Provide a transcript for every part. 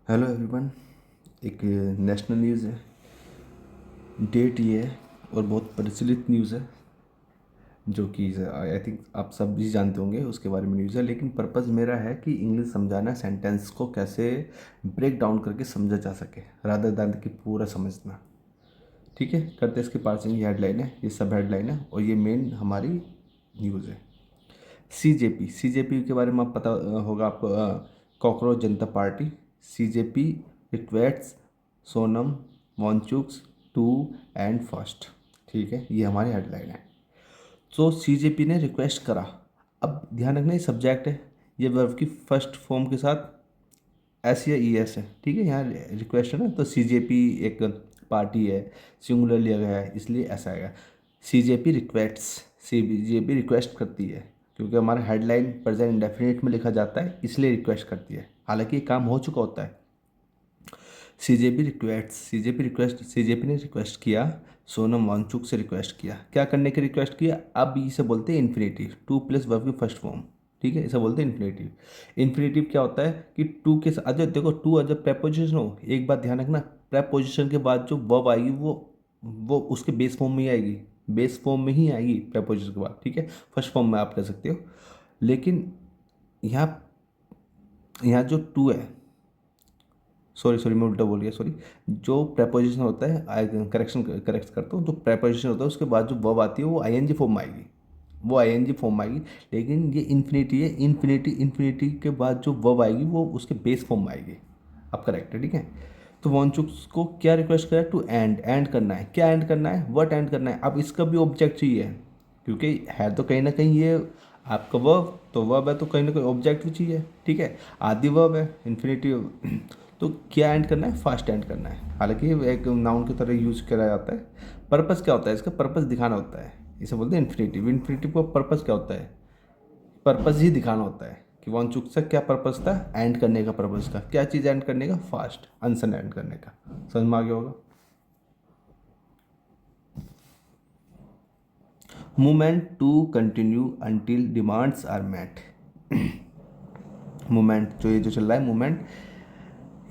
Hello everyone. एक national news है, date ये है और बहुत प्रचलित न्यूज़ है जो कि आई थिंक आप सब भी जानते होंगे उसके बारे में न्यूज़ है। लेकिन पर्पज़ मेरा है कि इंग्लिश समझाना, सेंटेंस को कैसे ब्रेक डाउन करके समझा जा सके रादर दैन कि पूरा समझना। ठीक है, करते इसके पार्सिंग। ये हेडलाइन है, ये सब हेडलाइन है और ये मेन हमारी न्यूज़ है। सीजेपी के बारे में आप पता होगा आपको। Cockroach Janata party, CJP requests Sonam Wangchuk to end first. ठीक है, ये हमारी हेडलाइन है। तो सीजेपी ने रिक्वेस्ट करा। अब ध्यान रखना, ये सब्जेक्ट है, ये वर्ब की फर्स्ट फॉर्म के साथ एस या ई एस है। ठीक है, यहाँ रिक्वेस्ट है ना, तो सीजेपी एक पार्टी है, सिंगुलर लिया गया है, इसलिए ऐसा आएगा। सीजेपी रिक्वेस्ट्स, सीजेपी रिक्वेस्ट करती है, क्योंकि हमारा हेडलाइन प्रेजेंट इंडेफिनिट में लिखा जाता है, इसलिए रिक्वेस्ट करती है, हालांकि ये काम हो चुका होता है। सीजेपी ने रिक्वेस्ट किया, सोनम वांगचुक से रिक्वेस्ट किया। क्या करने की रिक्वेस्ट किया? अब इसे बोलते हैं इन्फिनेटिव, टू प्लस वर्ब की फर्स्ट फॉर्म। ठीक है, इसे बोलते हैं इन्फिनेटिव। इन्फिनेटिव क्या होता है कि टू के साथ, अगर देखो टू अगर प्रेपोजिशन हो, एक बात ध्यान रखना, प्रेपोजिशन के बाद जो वर्ब आएगी वो उसके बेस फॉर्म में ही आएगी, बेस फॉर्म में ही आएगी प्रेपोजिशन के बाद। ठीक है, फर्स्ट फॉर्म में आप कह सकते हो। लेकिन यहाँ यहाँ जो टू है, सॉरी मैं उल्टा बोल गया, सॉरी। जो प्रेपोजिशन होता है, करेक्ट करता हूँ, जो प्रेपोजिशन होता है उसके बाद जो वर्ब आती है वो आईएनजी फॉर्म में आएगी, वो आईएनजी फॉर्म में आएगी। लेकिन ये इन्फिनिटी है, इन्फिनिटी के बाद जो वर्ब आएगी वो उसके बेस फॉर्म में आएगी। अब करेक्ट है, ठीक है। तो वॉन्चुक्स को क्या रिक्वेस्ट करा? टू एंड करना है। क्या एंड करना है? व्हाट एंड करना है। अब इसका भी ऑब्जेक्ट चाहिए, क्योंकि है तो कहीं ना कहीं ये आपका वर्ब, तो वर्ब है तो कहीं ना कहीं ऑब्जेक्ट भी चाहिए। ठीक है, आदि वर्ब है, इन्फिनिटिव। तो क्या एंड करना है? फास्ट एंड करना है। हालांकि एक नाउन की तरह यूज करा जाता है। पर्पस क्या होता है इसका? पर्पस दिखाना होता है, इसे बोलते हैं इन्फिनिटिव। इन्फिनिटिव का पर्पस क्या होता है? पर्पस ही दिखाना होता है कि वांगचुक का क्या पर्पस था एंड करने का। पर्पस का क्या चीज़ एंड करने का? फास्ट आंसर एंड करने का। समझ में आ गया होगा। Movement to continue until demands are met. Movement जो चल रहा है, मूवमेंट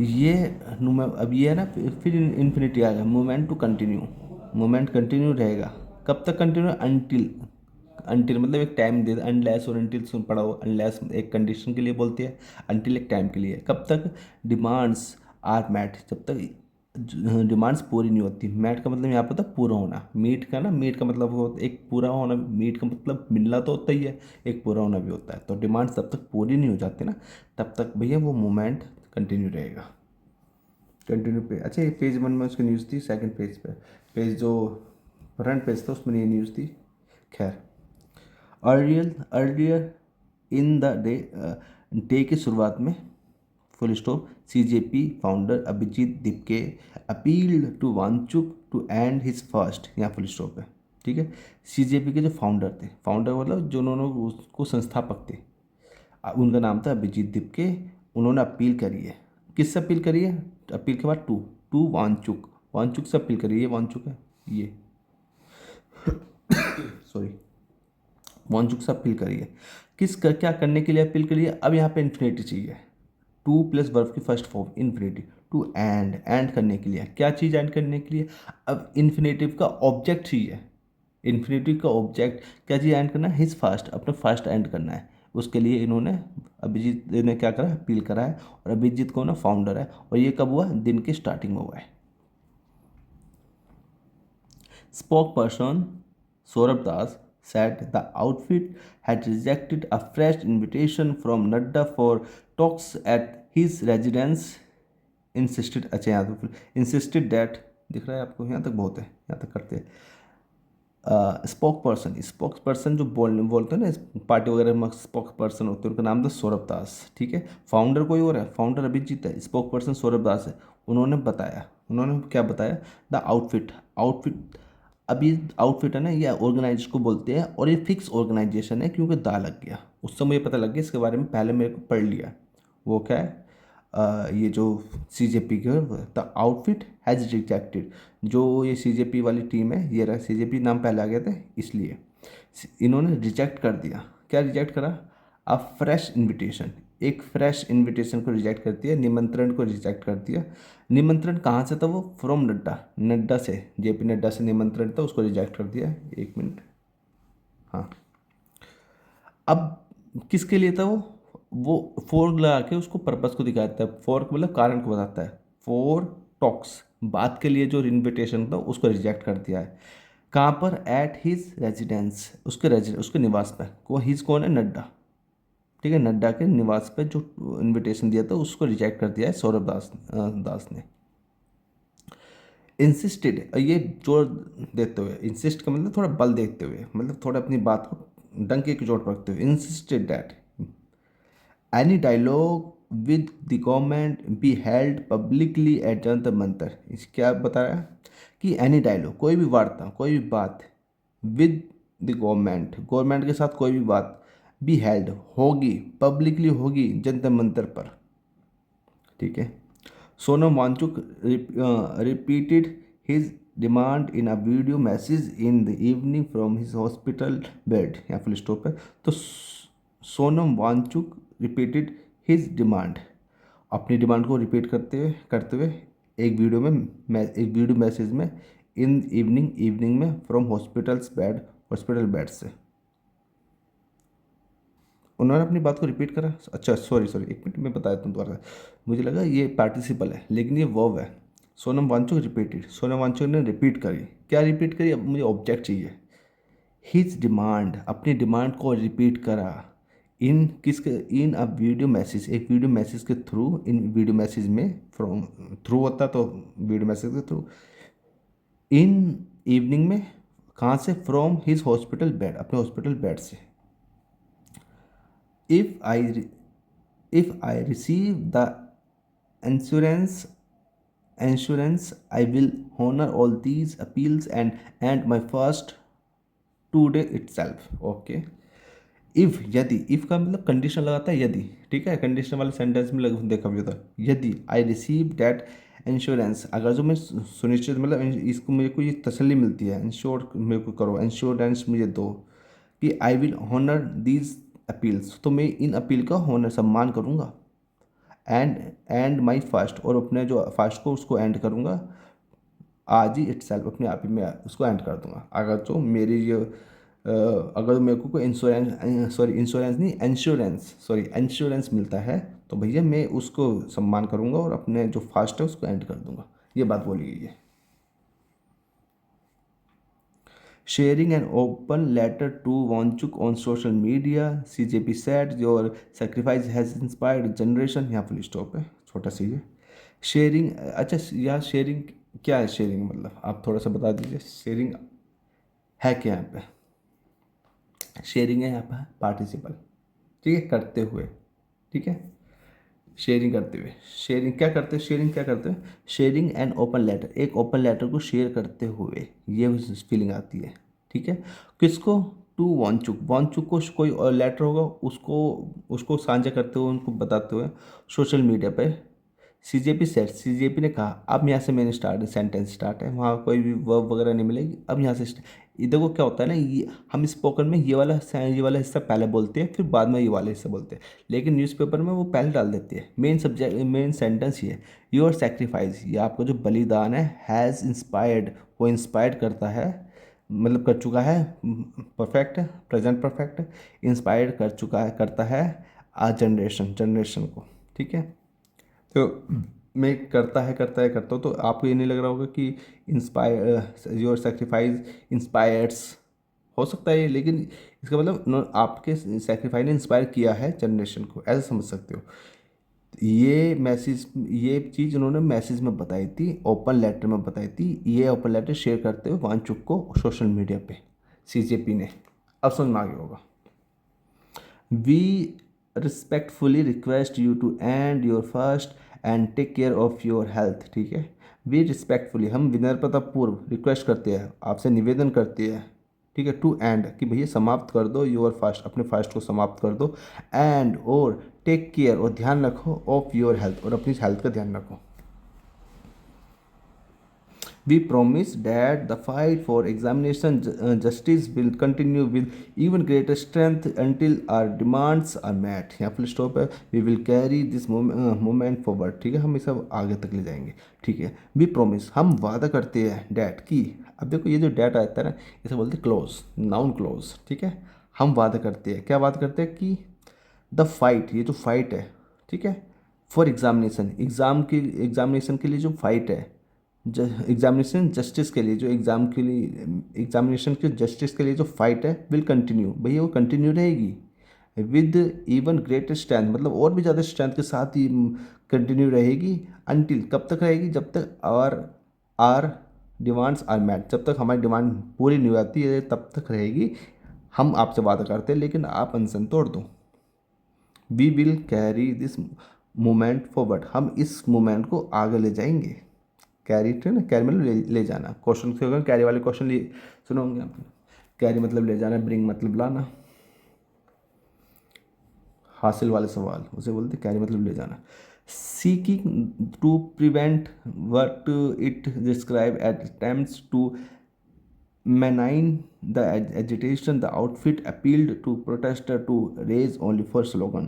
ये अब ये है ना, फिर इन्फिनिटी आ गया। Movement to continue, movement continue रहेगा। कब तक कंटिन्यू? अनटिल। अनटिल मतलब एक टाइम दे, अनलेस और अनटिल सुन पड़ा हो। अनलेस एक कंडीशन के लिए बोलती है, अनटिल एक टाइम के लिए। कब तक? डिमांड्स आर मैट, जब तक डिमांड्स पूरी नहीं होती। मैट का मतलब यहाँ पर होता है पूरा होना। मीट का ना, मीट का मतलब वो एक पूरा होना। मीट का मतलब मिलना तो होता ही है, एक पूरा होना भी होता है। तो डिमांड्स तब तक पूरी नहीं हो जाती ना, तब तक भैया वो मूवमेंट कंटिन्यू रहेगा। कंटिन्यू पे, अच्छा ये पेज वन में उसकी न्यूज़ थी, सेकंड पेज पे, पेज जो फ्रंट पेज था उसमें ये न्यूज़ थी। खैर, अर्लियर इन द डे की शुरुआत में, full stop, CJP founder Abhijeet Dipke appeal to Wangchuk to end his first, यहाँ फुल स्टॉप है। ठीक है, सीजेपी के जो फाउंडर थे, फाउंडर मतलब जो उन्होंने उसको संस्थापक थे, उनका नाम था अभिजीत दिपके। उन्होंने अपील करी है, किससे अपील करी है? अपील के बाद टू, टू वांगचुक, वांगचुक से अपील करी है। ये वांगचुक है, ये सॉरी, वांगचुक से अपील करी है। क्या करने के लिए अपील करी है? अब यहाँ पे इन्फिनिटी चाहिए, टू प्लस वर्ब की first form infinitive. To end करने के लिए, क्या चीज़ एंड करने के लिए? अब इन्फिनेटिव का ऑब्जेक्ट चाहिए। इन्फिनेटिव का ऑब्जेक्ट क्या चीज़ एंड करना है? हिज फर्स्ट, अपना फर्स्ट एंड करना है। उसके लिए इन्होंने, अभिजीत ने क्या करा? अपील करा है। और अभिजीत कौन है? फाउंडर है। और ये कब हुआ? दिन की स्टार्टिंग में हुआ है। Spokesperson Saurabh Das said the outfit had rejected a fresh invitation from Nadda for talks at his residence. Insisted, अच्छा यहाँ तो insisted that, दिख रहा है आपको? यहाँ तक बहुत है, यहाँ तक करते हैं। स्पोक पर्सन जो बोलते हैं ना पार्टी वगैरह में, स्पोक पर्सन होते हैं, उनका नाम था सौरभ दास। ठीक है, फाउंडर कोई और है, फाउंडर अभिजीत है, स्पोक पर्सन सौरभ दास है। उन्होंने बताया, उन्होंने क्या बताया? द आउटफिट, आउटफिट, अभी आउटफिट है ना, ये ऑर्गेनाइज को बोलते हैं और ये फिक्स ऑर्गेनाइजेशन है, क्योंकि दा लग गया उससे मुझे पता लग गया इसके बारे में, पहले मेरे को पढ़ लिया। वो क्या है? ये जो सीजेपी के, द आउटफिट हैज़ रिजेक्टेड, जो ये सीजेपी वाली टीम है, ये रहा सीजेपी नाम पहले आ गया था इसलिए इन्होंने रिजेक्ट कर दिया। क्या रिजेक्ट करा? अ फ्रेश इनविटेशन, एक फ्रेश इनविटेशन को रिजेक्ट करती है, निमंत्रण को रिजेक्ट करती है। निमंत्रण कहाँ से था? वो फ्रॉम नड्डा, नड्डा से, जेपी नड्डा से निमंत्रण था, उसको रिजेक्ट कर दिया। एक मिनट, हाँ। अब किसके लिए था वो फोर लगा के उसको पर्पस को दिखाता है। फोर मतलब कारण को बताता है। फोर टॉक्स, बात के लिए जो इन्विटेशन था उसको रिजेक्ट कर दिया है। कहाँ पर? एट हिज रेजिडेंस, उसके निवास पर। वो हिज कौन है? नड्डा, ठीक है। नड्डा के निवास पे जो इनविटेशन दिया था उसको रिजेक्ट कर दिया है सौरभ दास ने। इंसिस्टेड, ये जोर देते हुए, इंसिस्ट का मतलब थोड़ा बल देते हुए, मतलब थोड़ा अपनी बात को डंके की चोट पर रखते हुए। Insisted that any dialogue with the government be held publicly at Jantar Mantar. इस क्या बता रहा है कि एनी डायलॉग, कोई भी वार्ता, कोई भी बात, विद द गवर्नमेंट, गवर्नमेंट के साथ कोई भी बात, बी हेल्ड, होगी, पब्लिकली होगी, जंतर मंतर पर, ठीक है। Sonam Wangchuk repeated his demand in a video message in the evening from his hospital bed. यहाँ फुल स्टॉप है। तो Sonam Wangchuk repeated his demand, अपनी डिमांड को रिपीट करते हुए एक वीडियो मैसेज में, इन इवनिंग में, फ्रॉम हॉस्पिटल बेड से उन्होंने अपनी बात को रिपीट करा। अच्छा, सॉरी एक मिनट, मैं बता देता हूँ दोबारा। मुझे लगा ये पार्टिसिपल है, लेकिन ये वर्ब है। सोनम वांगचुक रिपीटेड, सोनम वांगचुक ने रिपीट करी। क्या रिपीट करी? अब मुझे ऑब्जेक्ट चाहिए। हिज डिमांड, अपनी डिमांड को रिपीट करा। इन अ वीडियो मैसेज, एक वीडियो मैसेज के थ्रू, इन वीडियो मैसेज में, फ्रॉम थ्रू होता तो वीडियो मैसेज के थ्रू, इन इवनिंग में, कहाँ से? फ्रॉम हिज हॉस्पिटल बेड, अपने हॉस्पिटल बेड से। if I re- if I receive the insurance I will honor all these appeals and my first today itself. Okay. If, यदि, if का मतलब condition लगाता है यदि, ठीक है। कंडीशन वाले सेंटेंस में देखा भी होता है। यदि आई रिसीव दैट इंश्योरेंस, अगर जो मैं सुनिश्चित, मतलब इसको मेरे को ये तसल्ली मिलती है, इंश्योर मेरे को करो, इंश्योरेंस मुझे दो कि I will honour these appeals, तो मैं इन अपील का हॉनर, सम्मान करूँगा। एंड माई फास्ट, और अपने जो फास्ट को उसको एंड करूँगा आज ही इटसेल्फ, अपने आप ही मैं उसको एंड कर दूंगा। अगर जो मेरी ये अगर मेरे को कोई इंश्योरेंस मिलता है तो भैया मैं उसको सम्मान करूँगा और अपने जो फास्ट है उसको एंड कर दूंगा। ये बात बोली गई है। Sharing an open letter to Wanchuk on social media, CJP said your sacrifice has inspired generation। यहाँ फुल स्टॉप है, छोटा सी है। शेयरिंग, अच्छा यहाँ शेयरिंग क्या है? शेयरिंग मतलब आप थोड़ा सा बता दीजिए, शेयरिंग है क्या यहाँ पे? शेयरिंग है यहाँ पे पार्टिसिपल, ठीक है, करते हुए, ठीक है। शेयरिंग करते हुए, शेयरिंग क्या करते हैं? शेयरिंग क्या करते हैं? शेयरिंग एन ओपन लेटर, एक ओपन लेटर को शेयर करते हुए, ये फीलिंग आती है, ठीक है। किसको? टू वांगचुक को कोई और लेटर होगा, उसको उसको साझा करते हुए, उनको बताते हुए सोशल मीडिया पे। सीजेपी ने कहा, अब यहाँ से मैंने सेंटेंस स्टार्ट है, वहाँ कोई भी वर्ब वगैरह नहीं मिलेगी। अब यहाँ से ये देखो क्या होता है ना, ये हम स्पोकन में ये वाला हिस्सा पहले बोलते हैं, फिर बाद में ये वाला हिस्सा बोलते हैं, लेकिन न्यूज़पेपर में वो पहले डाल देते हैं। मेन सेंटेंस ये, योर सेक्रीफाइस, ये आपका जो बलिदान है, हैज़ इंस्पायर्ड, वो इंस्पायर्ड करता है, मतलब कर चुका है, परफेक्ट, प्रेजेंट परफेक्ट, इंस्पायर्ड कर चुका है, करता है आ जनरेशन को, ठीक है। तो मैं करता हूँ, तो आपको ये नहीं लग रहा होगा कि योर सेक्रीफाइस इंस्पायर्स, हो सकता है ये, लेकिन इसका मतलब आपके सेक्रीफाइस ने इंस्पायर किया है जनरेशन को, ऐसा समझ सकते हो। ये चीज़ उन्होंने मैसेज में बताई थी, ओपन लेटर में बताई थी। ये ओपन लेटर शेयर करते हुए वांगचुक को सोशल मीडिया पे सीजेपी ने। अब समझ में आ गया होगा। We respectfully request you to end your fast and take care of your health, ठीक है। वी रिस्पेक्टफुली, हम विनम्रतापूर्व रिक्वेस्ट करते हैं, आपसे निवेदन करते हैं, ठीक है, टू एंड, कि भैया समाप्त कर दो योर फास्ट, अपने फास्ट को समाप्त कर दो, एंड और टेक केयर, और ध्यान रखो, ऑफ योर हेल्थ, और अपनी हेल्थ का ध्यान रखो। We promise that the fight for examination justice will continue with even greater strength until our demands are met. यहाँ फुल स्टॉप है. We will carry this moment forward. ठीक है, हम इसे आगे तक ले जाएंगे. ठीक है. We promise, हम वादा करते हैं that कि, अब देखो ये जो that आता है ना, इसे बोलते हैं क्लोज, नाउन क्लोज. ठीक है, हम वादा करते हैं, क्या वादा करते हैं कि द फाइट, ये जो फाइट है, ठीक है, फॉर एग्जामिनेशन, एग्जामिनेशन के लिए जो फाइट है, एग्जामिनेशन जस्टिस के लिए, जो एग्ज़ाम के लिए, एग्जामिनेशन के जस्टिस के लिए जो फाइट है, विल कंटिन्यू, भैया वो कंटिन्यू रहेगी विद इवन ग्रेटर स्ट्रेंथ, मतलब और भी ज़्यादा स्ट्रेंथ के साथ ही कंटिन्यू रहेगी. अनटिल, कब तक रहेगी, जब तक आर डिमांड्स आर मैट, जब तक हमारी डिमांड पूरी नहीं हो जाती है तब तक रहेगी. हम आपसे वादा करते हैं लेकिन आप अनशन तोड़ दो. We will carry this moment forward, हम इस मोमेंट को आगे ले जाएंगे. कैरी, ठीक है ना, कैरी मतलब ले जाना. क्वेश्चन से होगा कैरी वाले क्वेश्चन लिए सुने होंगे आपने. कैरी मतलब ले जाना, ब्रिंग मतलब लाना. हासिल वाले सवाल उसे बोलते कैरी मतलब ले जाना. Seeking to prevent what it describe at attempts to malign the agitation, the outfit appealed to protester to raise only for slogan.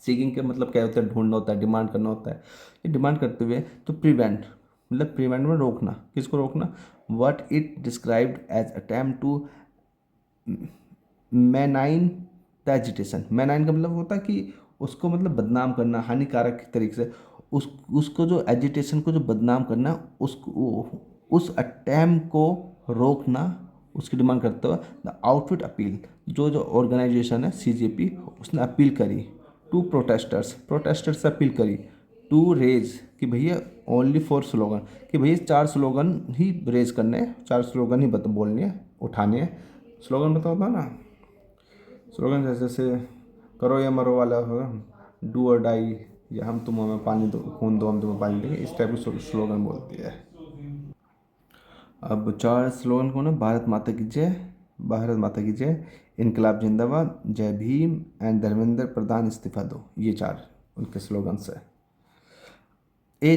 Seeking के मतलब क्या होता है, ढूंढना होता है, डिमांड करना होता है. ये डिमांड करते हुए तो प्रिवेंट मतलब प्रिवेंट में रोकना, किसको रोकना, what it described as attempt to मैनाइन द एजिटेशन. मैनाइन का मतलब होता है कि उसको मतलब बदनाम करना, हानिकारक तरीके से उसको जो एजिटेशन को जो बदनाम करना, उसको उस अटैम्प्ट को रोकना, उसकी डिमांड करते हुए द आउटफिट अपील, जो ऑर्गेनाइजेशन है सीजेपी, उसने अपील करी टू प्रोटेस्टर्स से अपील करी टू रेज, कि भैया ओनली फॉर स्लोगन, कि भैया 4 स्लोगन ही रेज करने हैं, 4 स्लोगन ही बोलने हैं, उठाने हैं. स्लोगन बताओ था ना, स्लोगन जैसे करो या मरो वाला होगा, डू और डाई, या हम तुम हमें पानी दो, खून दो हम तुम्हें पानी देंगे, इस टाइप की स्लोगन बोलती है. अब 4 स्लोगन को ना, भारत माता की जय, भारत माता की जय, इनकलाब जिंदाबाद, जय भीम एंड धर्मेंद्र प्रधान इस्तीफा दो, ये 4 उनके स्लोगन्स है. ए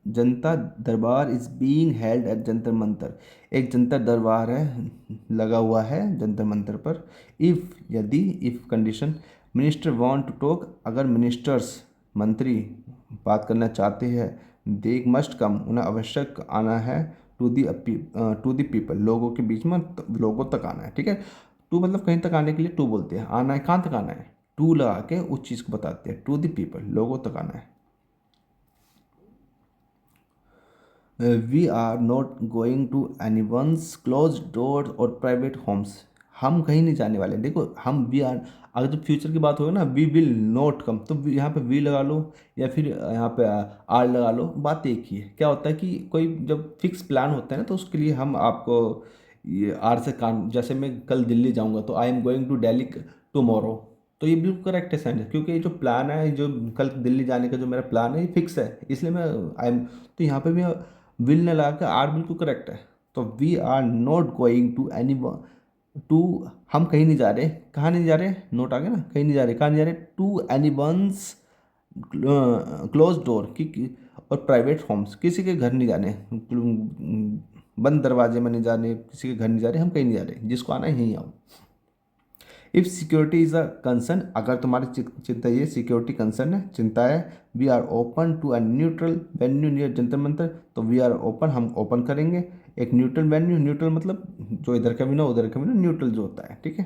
जनता दरबार is being held at Jantar Mantar, एक जंतर दरबार है, लगा हुआ है जंतर मंतर पर. इफ़, यदि, if condition, minister want to talk, अगर मिनिस्टर्स, मंत्री बात करना चाहते हैं, दे मस्ट कम, उन्हें आवश्यक आना है, टू दी पीपल, लोगों के बीच में, लोगों तक आना है. ठीक है, टू मतलब कहीं तक आने के लिए टू बोलते हैं, आना है कहाँ तक आना है, टू लगा के उस चीज़ को बताते हैं, टू दी पीपल, लोगों तक आना है. We are not going to any ones close door और प्राइवेट होम्स, हम कहीं नहीं जाने वाले. देखो हम वी आर, अगर जब फ्यूचर की बात होगी ना, वी विल नॉट कम, तो यहाँ पे वी लगा लो या फिर यहाँ पे आर लगा लो, बात एक ही है. क्या होता है कि कोई जब फिक्स प्लान होता है ना, तो उसके लिए हम आपको ये आर से काम, जैसे मैं कल दिल्ली जाऊँगा तो I am going to Delhi tomorrow, तो ये बिल्कुल करेक्ट है सेंटेंस, क्योंकि ये जो प्लान है, जो कल दिल्ली जाने का जो मेरा प्लान है, ये फिक्स है, इसलिए मैं आई एम, तो यहाँ पे भी विल ने लगा के आर बिल्कुल करेक्ट है. तो we are not going to any to, हम कहीं नहीं जा रहे, कहाँ नहीं जा रहे, नोट आ गया ना, कहीं नहीं जा रहे, कहाँ नहीं जा रहे, to any ones close door की, और प्राइवेट होम्स, किसी के घर नहीं जाने, बंद दरवाजे में नहीं जाने, किसी के घर नहीं जा रहे, हम कहीं नहीं जा रहे, जिसको आना है यहीं आओ. If security is a concern, अगर तुम्हारी चिंता, ये सिक्योरिटी कंसर्न है, चिंता है, we are open to a neutral venue near Jantar Mantar, तो वी आर ओपन, हम ओपन करेंगे एक न्यूट्रल वेन्यू, न्यूट्रल मतलब जो इधर का भी ना उधर का भी ना, न्यूट्रल जो होता है. ठीक है,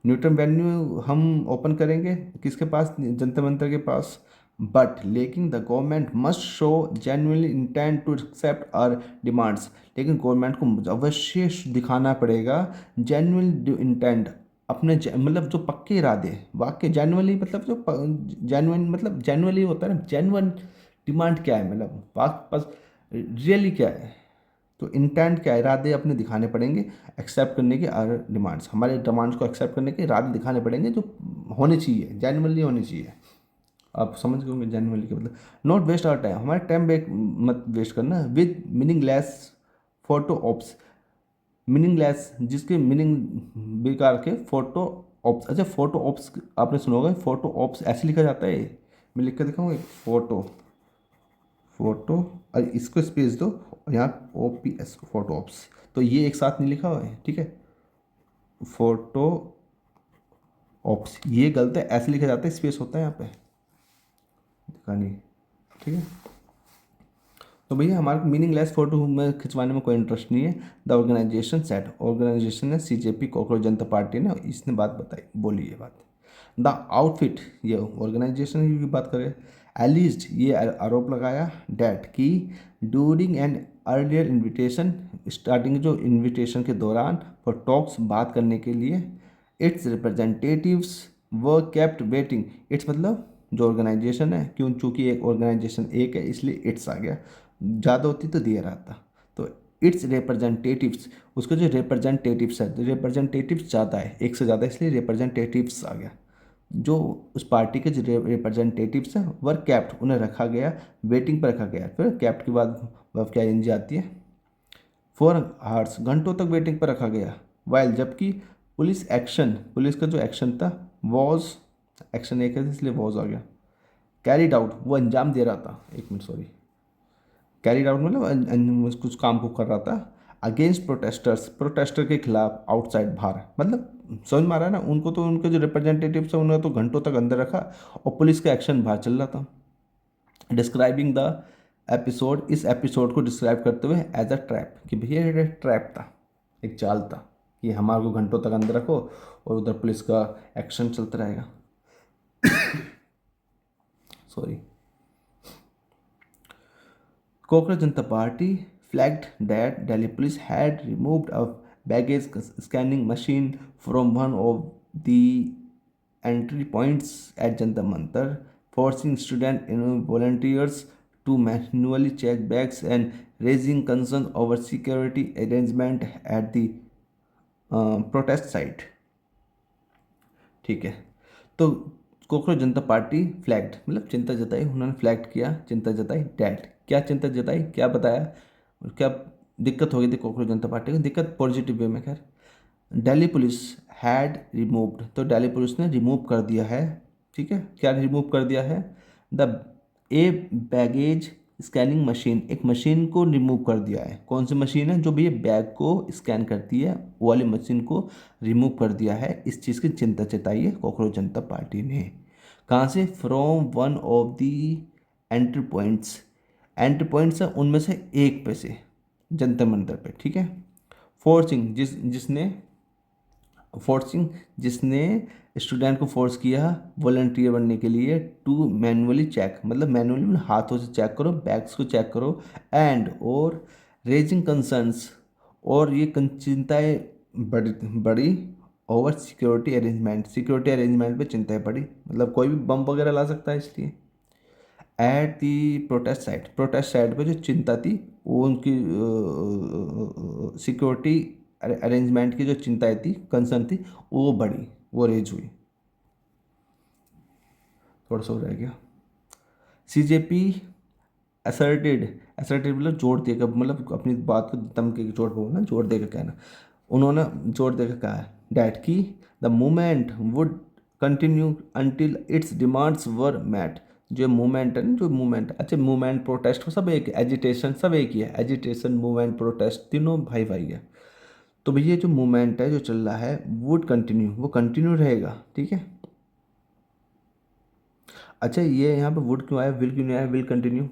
न्यूट्रल वेन्यू हम ओपन करेंगे किसके पास, जंतर मंतर के पास. बट लेकिन the government must show genuinely intent to accept our demands, लेकिन गवर्नमेंट को अवश्य दिखाना पड़ेगा जेन्युइन इंटेंट, अपने मतलब जो पक्के इरादे, वाक्य जेन्युइनली मतलब जो जेन्युइन मतलब जेन्युइनली होता है ना, जेन्युइन डिमांड क्या है, मतलब वाक बस रियली क्या है, तो इंटेंट क्या है, इरादे अपने दिखाने पड़ेंगे, एक्सेप्ट करने के और डिमांड्स, हमारे डिमांड्स को एक्सेप्ट करने के इरादे दिखाने पड़ेंगे, जो होने चाहिए, जेन्युइनली होने चाहिए. आप समझ गए होंगे जेन्युइनली का मतलब. नॉट वेस्ट आवर टाइम, हमारे टाइम मत वेस्ट करना, with meaningless photo ops, meaningless जिसके मीनिंग बेकार के, फोटो ऑप्स. अच्छा, फोटो ऑप्स आपने सुना होगा, फोटो ऑप्स ऐसे लिखा जाता है, मैं लिख कर दिखाऊँ एक, फोटो फोटो और इसको स्पेस दो और यहाँ OPS फोटो ऑप्स, तो ये एक साथ नहीं लिखा हुआ है, ठीक है। फोटो ऑप्स ये गलत है, ऐसे लिखा जाता है, स्पेस होता है यहाँ पे, दिखा नहीं, ठीक है। तो भैया हमारे को मीनिंगलेस फोटो में खिंचवाने में कोई इंटरेस्ट नहीं है। द ऑर्गेनाइजेशन सेट, ऑर्गेनाइजेशन ने CJP कॉकरोच जनता पार्टी ने इसने बात बताई, बोली ये बात। द आउटफिट, ये ऑर्गेनाइजेशन की बात करें, एलिस्ट ये आरोप लगाया डैट कि during and earlier invitation, starting जो इन्विटेशन के दौरान फॉर टॉक्स बात करने के लिए, इट्स रिप्रेजेंटेटिव्स व केप्ट वेटिंग। इट्स मतलब जो ऑर्गेनाइजेशन है, क्यों, चूंकि एक ऑर्गेनाइजेशन एक है इसलिए इट्स आ गया, ज़्यादा होती तो दिया रहता। तो इट्स रिप्रेजेंटेटिव्स, उसके जो रिप्रेजेंटेटिव्स है, तो रिप्रेजेंटेटिव्स ज़्यादा है, एक से ज़्यादा, इसलिए रिप्रेजेंटेटिव्स आ गया। जो उस पार्टी के जो रिप्रेजेंटेटिव्स हैं वर कैप्ट, उन्हें रखा गया, वेटिंग पर रखा गया। फिर कैप्ट के बाद वर्ब क्या इंजी आती है, फॉर आवर्स, घंटों तक वेटिंग पर रखा गया। वाइल, जबकि पुलिस एक्शन, पुलिस का जो एक्शन था, वॉज, एक्शन एक है इसलिए वॉज आ गया। कैरिड आउट, वो अंजाम दे रहा था, एक मिनट सॉरी, कैरिड आउट मतलब कुछ काम को कर रहा था। अगेंस्ट प्रोटेस्टर्स, प्रोटेस्टर के खिलाफ, आउटसाइड बाहर, मतलब समझ में आ रहा है ना, उनको तो उनके जो रिप्रेजेंटेटिव्स हैं उन्होंने तो घंटों तक अंदर रखा और पुलिस का एक्शन बाहर चल रहा था। डिस्क्राइबिंग द एपिसोड, इस एपिसोड को डिस्क्राइब करते हुए एज अ ट्रैप, कि भैया ये ट्रैप था, एक चाल था कि हमारे को घंटों तक अंदर रखो और उधर पुलिस का एक्शन चलता रहेगा। Sorry. Cockroach Janata Party flagged that Delhi police had removed a baggage scanning machine from one of the entry points at Jantar Mantar, forcing student volunteers to manually check bags and raising concern over security arrangement at the protest site. ठीक है, तो cockroach Janata party flagged मतलब चिंता जताई, उन्होंने flagged किया, चिंता जताई, डैट क्या चिंता जताई, क्या बताया, और क्या दिक्कत हो गई थी कॉकरोच जनता पार्टी को, दिक्कत पॉजिटिव वे में। खैर, दिल्ली पुलिस हैड रिमूव्ड, तो दिल्ली पुलिस ने रिमूव कर दिया है, ठीक है, क्या रिमूव कर दिया है, the A baggage scanning machine, एक मशीन को रिमूव कर दिया है। कौन सी मशीन है, जो भी ये बैग को स्कैन करती है, वो वाली मशीन को रिमूव कर दिया है। इस चीज़ की चिंता जताई है कॉकरोच जनता पार्टी ने। कहाँ से, from one of the entry points, entry points है उनमें से एक पे से, जंतर मंतर पे, ठीक है। फोर्सिंग, जिसने स्टूडेंट को फोर्स किया वॉलंटियर बनने के लिए, टू मैनुअली चेक, मतलब मैनुअली हाथों से चेक करो, बैग्स को चेक करो, एंड और रेजिंग कंसर्न्स, और ये चिंताएँ बड़ी बड़ी over security arrangement, security arrangement पे चिंताएँ बड़ी, मतलब कोई भी बम वगैरह ला सकता है इसलिए। At the protest site, protest site पे जो चिंता थी वो उनकी सिक्योरिटी अरेंजमेंट की जो चिंताएँ थी, कंसर्न थी, वो बढ़ी, वो रेज हुई। थोड़ा सा हो रह गया। CJP असर्टेड, असर्टेड मतलब जोर देकर, मतलब अपनी बात को दम के जोर बोलना, जोर देकर कहना, उन्होंने जोर देकर कहा है डैट की the movement would continue until its demands were met. जो मूवमेंट है ना, जो मूवमेंट, अच्छा मूवमेंट प्रोटेस्ट सब एक, एजिटेशन सब एक ही है, एजिटेशन मूवमेंट प्रोटेस्ट तीनों भाई भाई है। तो भैया जो मूवमेंट है जो चल रहा है वुड कंटिन्यू, वो कंटिन्यू रहेगा, ठीक है। अच्छा, ये यहाँ पे वुड क्यों आया, विल क्यों नहीं आया, विल कंटिन्यू,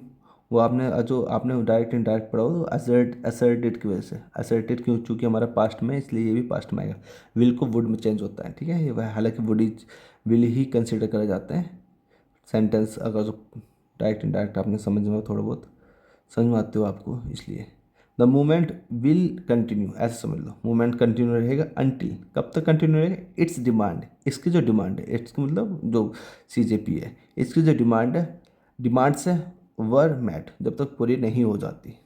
वो आपने जो आपने डायरेक्ट इनडायरेक्ट पढ़ा हो, तो असर्टेड की वजह से, असर्टेड क्यों, चूँकि हमारा पास्ट में है इसलिए ये भी पास्ट में आएगा। विल को वुड में चेंज होता है, ठीक है, ये हालांकि would is will he consider करे जाते हैं सेंटेंस, अगर जो डायरेक्ट इनडायरेक्ट आपने समझ में थोड़ा बहुत समझ में आते हो आपको, इसलिए द मूवमेंट विल कंटिन्यू, ऐसे समझ लो, मूवमेंट कंटिन्यू रहेगा अंटिल, कब तक कंटिन्यू रहेगा, इट्स डिमांड, इसकी जो डिमांड है, इट्स मतलब जो CJP है, इसकी जो डिमांड है, डिमांड्स है वर मैट, जब तक पूरी नहीं हो जाती,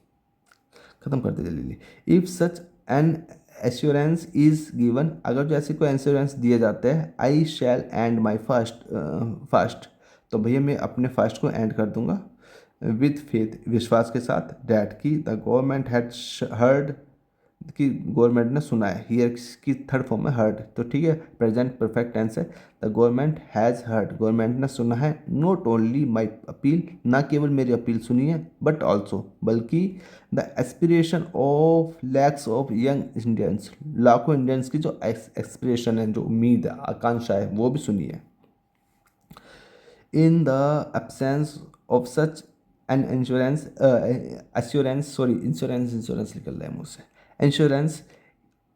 ख़त्म कर दे जल्दी। If such an assurance is given, अगर जो ऐसी कोई एश्योरेंस दिया जाता है, आई शैल एंड माई फास्ट, तो भैया मैं अपने फास्ट को एंड कर दूंगा, विद फेथ, विश्वास के साथ, डैट की द गवर्नमेंट हैड हर्ड कि गवर्नमेंट ने सुना है, हियर की थर्ड फॉर्म है हर्ड, तो ठीक है प्रेजेंट परफेक्ट टेंस है। The government has heard, government ने सुना है, नॉट ओनली माई अपील, ना केवल मेरी अपील सुनी है, बट ऑल्सो बल्कि the aspiration of lakhs of young Indians, लाखों इंडियंस की जो एक्सपिरेशन है, जो उम्मीद है, आकांक्षा है, वो भी सुनी है। In the absence of such an insurance निकल रहा है मुझसे, इंश्योरेंस,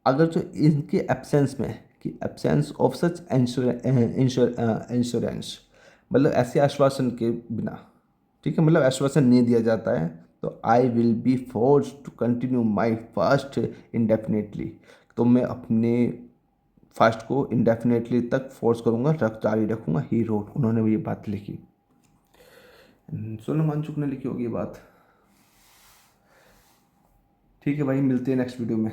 अगर जो इनके एब्सेंस में, कि एब्सेंस ऑफ सच इंश्योरेंस, मतलब ऐसे आश्वासन के बिना, ठीक है, मतलब आश्वासन नहीं दिया जाता है, तो I will be force to continue my fast indefinitely, तो मैं अपने फास्ट को इंडेफिनेटली तक फोर्स करूँगा, जारी रखूँगा, ही रोट, उन्होंने ये बात लिखी। सोनम वांगचुक ने लिखी होगी ये बात। ठीक है भाई, मिलते हैं नेक्स्ट वीडियो में।